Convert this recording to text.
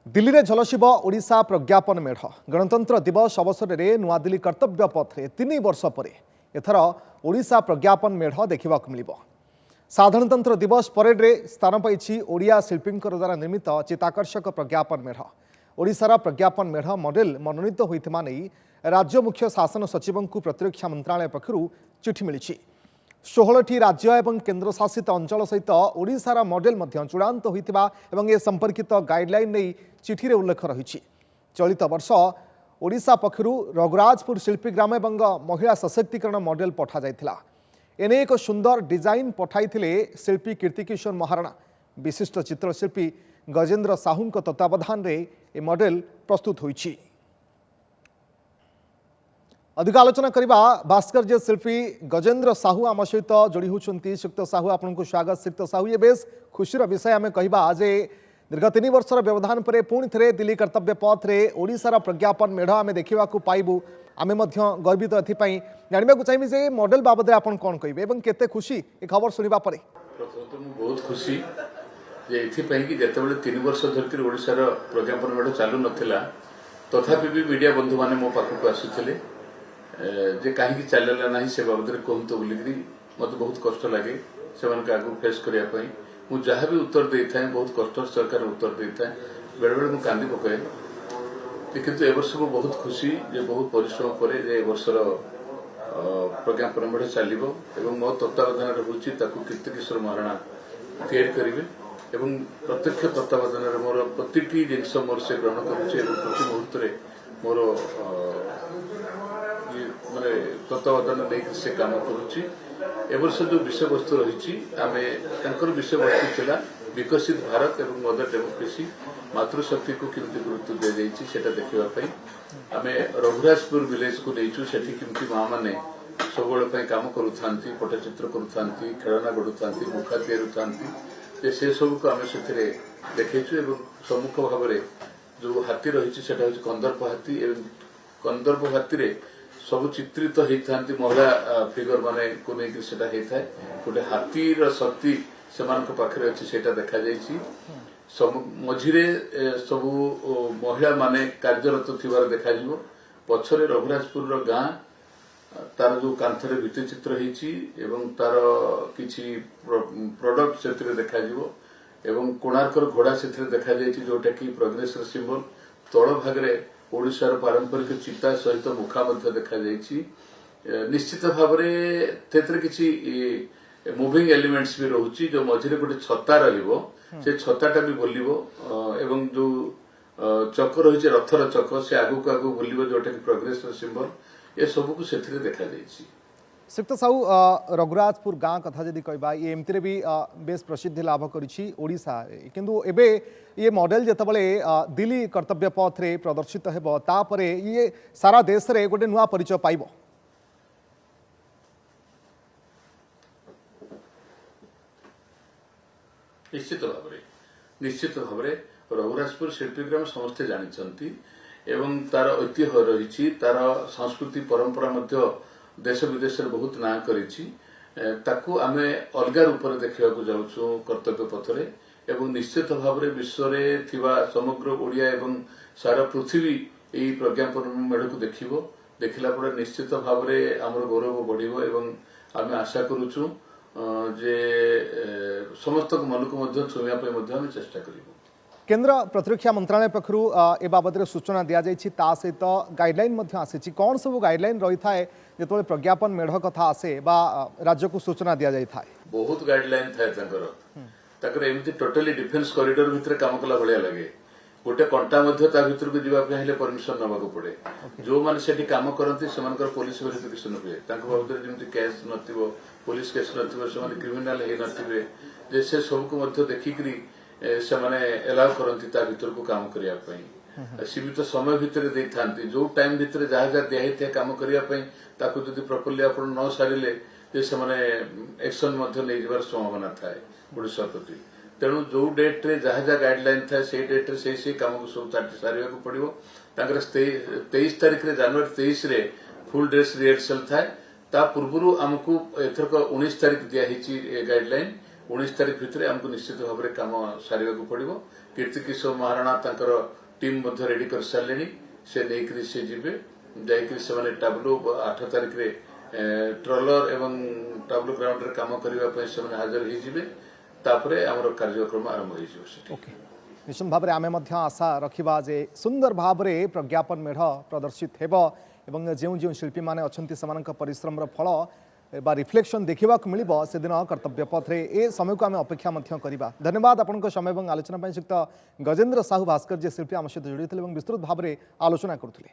दिल्ली में झलसिब ओडिशा प्रज्ञापन मेढ़ गणतंत्र दिवस अवसर में नुआदिल्ली कर्तव्य पथ में 3 वर्ष पर एथर ओडिशा प्रज्ञापन मेढ़ देखा मिल साधारणतंत्र दिवस परेड में स्थान पाई ओडिया शिल्पी द्वारा निर्मित चित्ताकर्षक प्रज्ञापन मेढ़ ओडिशार प्रज्ञापन मेढ़ मॉडल मनोनीत होता नहीं राज्य मुख्य शासन सचिव को प्रतिरक्षा मंत्रालय पक्षर चिठी मिली 16टी राज्य एवं केन्द्र शासित अंचल सहित ओडिशार मॉडल चूड़ांत होता ए संपर्कित गाइडलाइन नहीं चिठी रे उल्लेख रही चलित वर्ष ओडिशा पक्षर रघुराजपुर शिल्पी ग्राम एवं महिला सशक्तिकरण मॉडल पठा जाइथिला एने एक सुंदर डिजाइन पठाइथिले शिल्पी कीर्तिकिशोर महाराणा विशिष्ट चित्रशिल्पी गजेन्द्र साहू तत्वावधान रे ए मॉडल प्रस्तुत होइछि। अधिक आलोचना करबा भास्कर्य शिल्पी गजेन्द्र साहू आम सहित जोड़ी होती। श्रीयुक्त साहू आपको स्वागत। श्रीयुक्त साहू ये बेस खुशीर विषय आम कहवा जे दीर्घ 3 वर्षर व्यवधान पर पुणी थे दिल्ली कर्तव्य पथ रे ओडिशार प्रज्ञापन मेढ़ आम देखा पाइबू आम गर्वित एथपाई जानवा चाहिए जे मॉडल बाबद आप कौन कहे केते खुशी ए खबर शुणा पर बहुत खुशी कि जितेबाला 3 वर्ष धरिक ओडिशार प्रज्ञापन मेढ़ चालू नाला तथापि भी मीडिया बंधु मैंने मो पाखक आसुले जे कहीं चलला ना से बाबद कहतु बोलिकी मत बहुत कष्ट लगे से आगे फेस करने मुझे जहाँ भी उत्तर दे था बहुत कष्ट सरकार उत्तर दे था बेले बेले मुझे कांदी पकाए किंतु ए वर्ष को बहुत खुशी जे बहुत परिश्रम पर वर्षर प्रज्ञापन मेढ़ चलो और मो तत्वावधान कीर्तिकिशोर महाराणा तैयारी करेंगे एवं प्रत्यक्ष तत्वावधान मोर प्रति जिनस मोर से ग्रहण करुच्चे प्रति मुहूर्त मोर माने तत्वावधान नहीं से काम करुच्ची एवर्ष जो विषय वस्तु रही विषय वस्तु थिला विकसित भारत एवं मदर डेमोक्रेसी मातृशक्ति को किमती गुरुत्व दि जाइए देखापी आम रघुराजपुर विलेज को देचु से किमती माँ मैंने सब काम करुता पट्टचित्र करुता खेलना गढ़ुता मुखा तैयारी से सब को आम से देखु सम्मुख भाव जो हाथी रही कंदर्प हाथी कंदर्प हाथी सब चित्रित होता महिला फिगर माने को लेकिन गोटे हाथीर शक्ति से पाखे अच्छी से देखा सब मझिरे सब महिला माने कार्यरत थी देखा पछरे रघुराजपुर गाँ तार जो कांथरे भित्ति चित्र एवं तार किछि प्रोडक्ट से देखा एवं कोणार्कर घोड़ा से देखा जोटा कि प्रोग्रेस सिंबल तल भागरे ओडिशार पारंपरिक चिता सहित मुखा देखा निश्चित भाव किसी मुविंग एलिमेंट्स भी रोचे जो मझे गोटे छता से छताटा भी बोलिबो एवं जो चक रही रथर चक से आगू को आगू बोलिबो जोटा कि प्रोग्रेस सिंबल ये सब को से देखा श्रीयुक्त साहू रघुराजपुर गाँ कथा जदि कहबा ये एमती भी बेस प्रसिद्धि लाभ करिछा किंतु एबे ये मॉडल जितेबाला दिल्ली कर्तव्य पथ रे प्रदर्शित हेबो तापरे ये सारा देश रे गोटे नुआ परिचय पाइबो। निश्चित भाव रघुराजपुर शिल्पीग्राम समस्ते जानते एवं तार ऐतिह्य रही तार संस्कृति परंपरा मध्य देश विदेश बहुत ना करिछि आमे अलग रूप में देखा जाऊँ कर्तव्य पथरे एवं निश्चित भाव विश्व में थिबा समग्र ओडिया एवं सारा पृथ्वी यही प्रज्ञापन मेढ़ को देखला पर निश्चित भाव आमर गौरव बढ़िबो एवं आमे आशा करूछु जे समस्त मन को छुआ चेष्टा करिबो। केंद्र प्रतिरक्षा मंत्रालय पक्षर ए बाबद सूचना दि जाइए सहित गाइडलाइन आसी कौन सब गाइडलाइन रही थाए जो प्रज्ञापन मेढ़ कथा आसे बा राज्य को सूचना दि जाए बहुत गाइडलाइन थाए एमती टोटाली डिफेन्स कॉरिडोर भितर काम कला भाया लगे गोटे कंटा भर को जावाई परमिशन नवाक पड़े जो मैंने से काम करती से पुलिस वेरिफिकेशन हुए बाबद जमी केस न पुलिस केस न क्रिमिनाल हो से सबको देखिकी से माने एलाउ करती भीतर को काम करने सीमित समय भितर दे था जो टाइम भितर जहाँ जहाँ दिखाई काम करने प्रॉपर्ली आप न सारे से एक्शन नहीं संभावना थाए ओडिशा प्रति तेणु जो डेट रे जहाँ जहाँ गाइडलाइन था से डेट रे से काम को सब सारे पड़ो 23 तारीख जनवरी 23 रे फुल ड्रेस रिहर्सल थाए ता पूर्व आमको एथरक 19 तारीख दिखाई गाइडलाइन 19 तारीख भितर आमको निश्चित भाव में काम सारे पड़ो। कीर्ति किशोर महाराणा टीम रेडी कर सारे से नहीं से जीवे जाकि टाब्लो 8 तारीख रे ट्रलर एवं टाब्लो ग्राउंड रे काम करने से हाजर होपर आम कार्यक्रम आरंभ हो। ओके निश्चित भाव में आम आशा रखा जे सुंदर भाव में प्रज्ञापन मेढ़ प्रदर्शित होब जो जो शिल्पी मैंने अच्छा परिश्रम फल बा रिफ्लेक्शन देखा मिल से दिन कर्तव्य पथ रे ए समय को आम अपेक्षा करवा। धन्यवाद आपण समय और आलोचना श्रीयुक्त गजेन्द्र साहू भास्कर जी शिल्पी आम सहित जोड़ी विस्तृत भाव में आलोचना करुले।